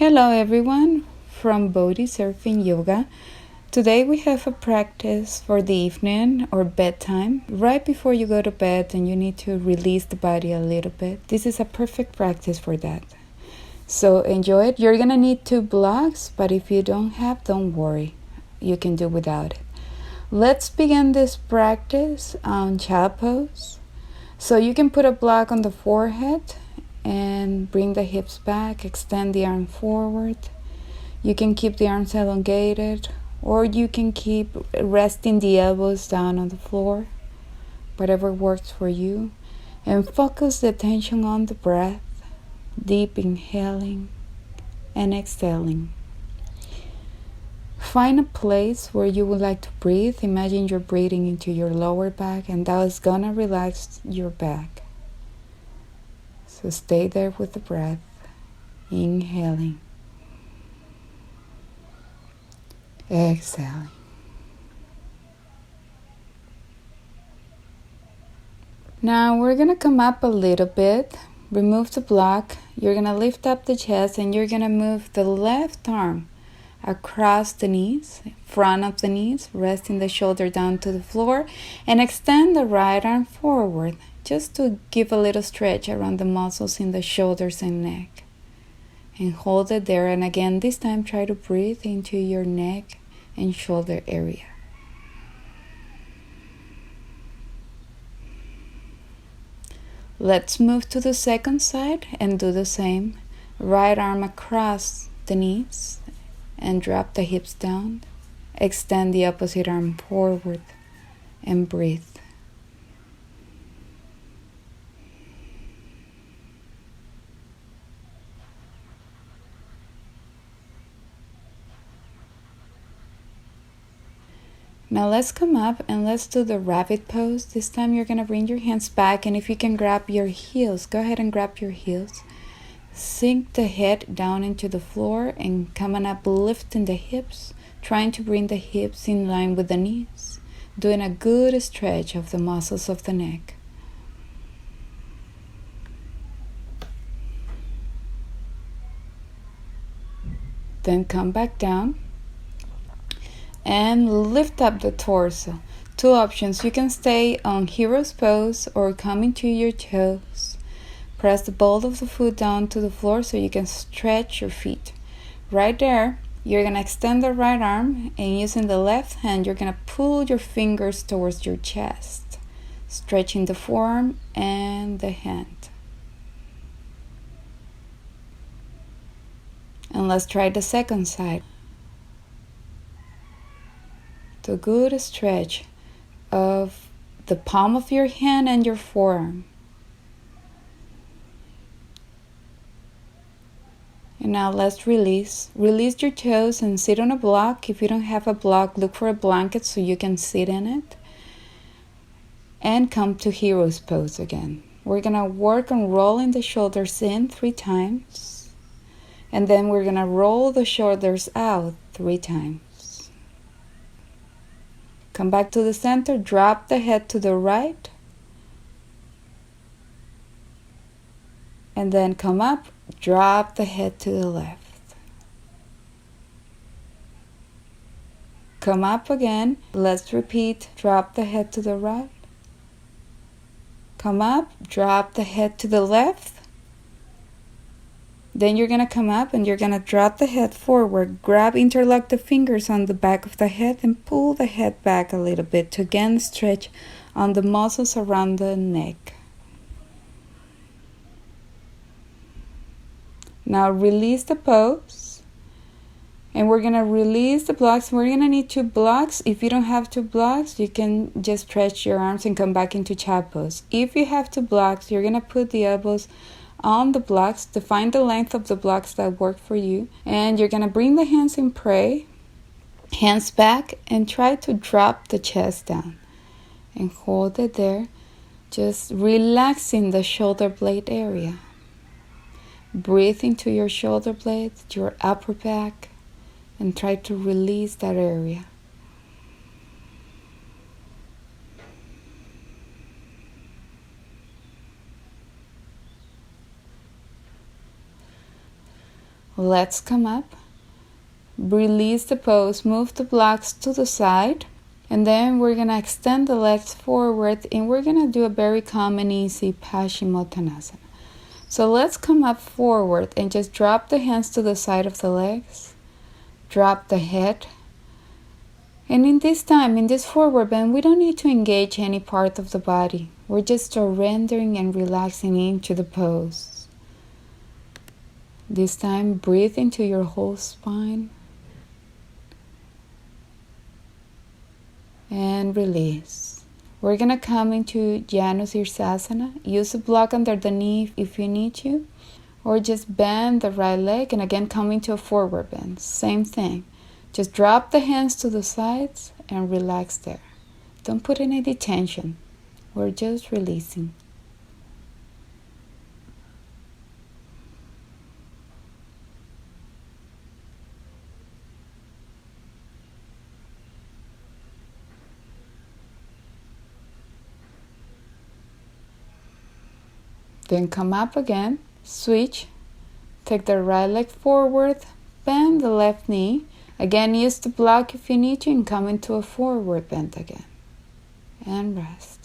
Hello everyone from Bodhi Surf Yoga. Today we have a practice for the evening or bedtime. Right before you go to bed and you need to release the body a little bit. This is a perfect practice for that. So enjoy it. You're gonna need 2 blocks, but if you don't have, don't worry. You can do without it. Let's begin this practice on child pose. So you can put a block on the forehead and bring the hips back, extend the arm forward. You can keep the arms elongated, or you can keep resting the elbows down on the floor, whatever works for you. And focus the attention on the breath, deep inhaling and exhaling. Find a place where you would like to breathe. Imagine you're breathing into your lower back, and that is gonna relax your back. So stay there with the breath, inhaling, exhaling. Now we're going to come up a little bit, remove the block. You're going to lift up the chest and you're going to move the left arm across the knees, front of the knees, resting the shoulder down to the floor, and extend the right arm forward, just to give a little stretch around the muscles in the shoulders and neck. And hold it there, and again, this time try to breathe into your neck and shoulder area. Let's move to the second side and do the same. Right arm across the knees and drop the hips down. Extend the opposite arm forward and breathe. Now let's come up and let's do the rabbit pose. This time you're going to bring your hands back, and if you can grab your heels, go ahead and grab your heels. Sink the head down into the floor and coming up, lifting the hips, trying to bring the hips in line with the knees, doing a good stretch of the muscles of the neck. Then come back down and lift up the torso. 2 options. You can stay on hero's pose or come into your toes. Press the ball of the foot down to the floor so you can stretch your feet. Right there, you're going to extend the right arm, and using the left hand, you're going to pull your fingers towards your chest, stretching the forearm and the hand. And let's try the second side. The good stretch of the palm of your hand and your forearm. And now let's release. Release your toes and sit on a block. If you don't have a block, look for a blanket so you can sit in it. And come to hero's pose again. We're going to work on rolling the shoulders in 3 times. And then we're going to roll the shoulders out 3 times. Come back to the center, drop the head to the right. And then come up, drop the head to the left. Come up again, let's repeat, drop the head to the right. Come up, drop the head to the left. Then you're going to come up and you're going to drop the head forward. Interlock the fingers on the back of the head and pull the head back a little bit to again stretch on the muscles around the neck. Now release the pose. And we're going to release the blocks. We're going to need 2 blocks. If you don't have 2 blocks, you can just stretch your arms and come back into child pose. If you have 2 blocks, you're going to put the elbows on the blocks, define the length of the blocks that work for you, and you're going to bring the hands in prayer, hands back, and try to drop the chest down and hold it there, just relaxing the shoulder blade area. Breathe into your shoulder blade, your upper back, and try to release that area. Let's come up. Release the pose, move the blocks to the side, and then we're going to extend the legs forward, and we're going to do a very calm and easy Paschimottanasana. So let's come up forward and just drop the hands to the side of the legs, drop the head, and in this forward bend, we don't need to engage any part of the body. We're just surrendering and relaxing into the pose. This time, breathe into your whole spine. And release. We're going to come into Janu Sirsasana. Use a block under the knee if you need to. Or just bend the right leg and again come into a forward bend. Same thing. Just drop the hands to the sides and relax there. Don't put any tension. We're just releasing. Then come up again, switch, take the right leg forward, bend the left knee. Again, use the block if you need to and come into a forward bend again. And rest.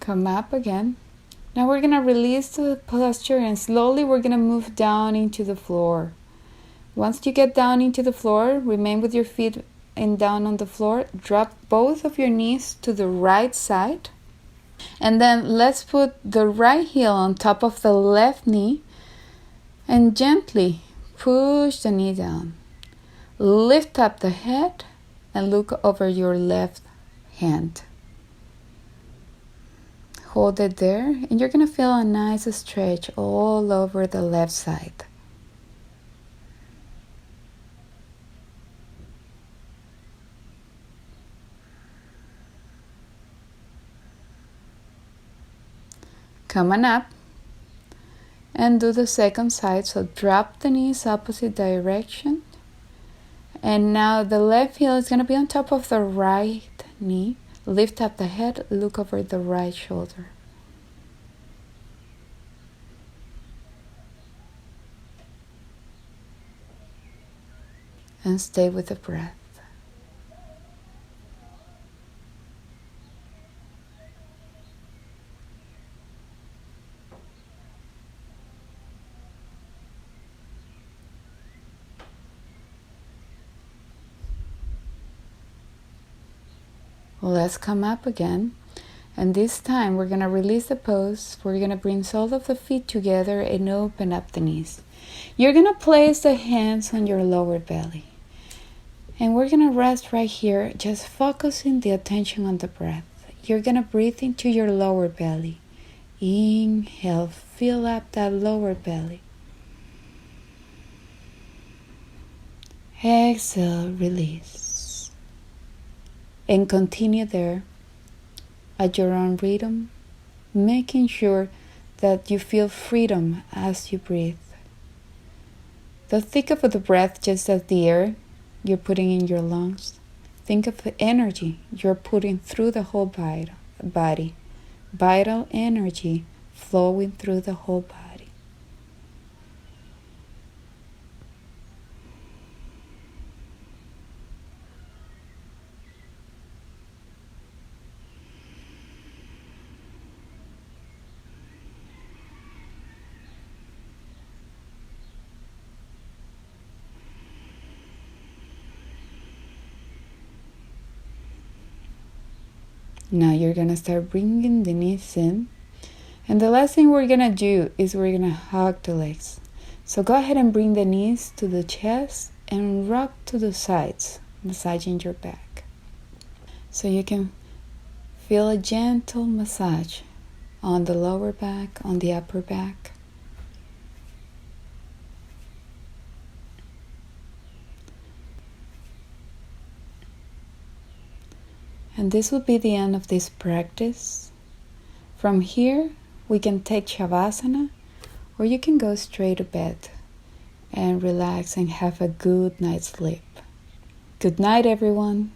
Come up again. Now we're going to release the posture and slowly we're going to move down into the floor. Once you get down into the floor, remain with your feet and down on the floor. Drop both of your knees to the right side. And then let's put the right heel on top of the left knee and gently push the knee down. Lift up the head and look over your left hand. Hold it there, and you're going to feel a nice stretch all over the left side. Come on up and do the second side. So drop the knees opposite direction. And now the left heel is going to be on top of the right knee. Lift up the head, look over the right shoulder. And stay with the breath. Let's come up again, and this time we're going to release the pose. We're going to bring all of the feet together and open up the knees. You're going to place the hands on your lower belly, and we're going to rest right here, just focusing the attention on the breath. You're going to breathe into your lower belly. Inhale, fill up that lower belly. Exhale, release. And continue there at your own rhythm, making sure that you feel freedom as you breathe. Don't think of the breath just as the air you're putting in your lungs. Think of the energy you're putting through the whole body. Vital energy flowing through the whole body. Now you're going to start bringing the knees in. And the last thing we're going to do is we're going to hug the legs. So go ahead and bring the knees to the chest and rock to the sides, massaging your back. So you can feel a gentle massage on the lower back, on the upper back. And this will be the end of this practice. From here, we can take Shavasana, or you can go straight to bed and relax and have a good night's sleep. Good night, everyone.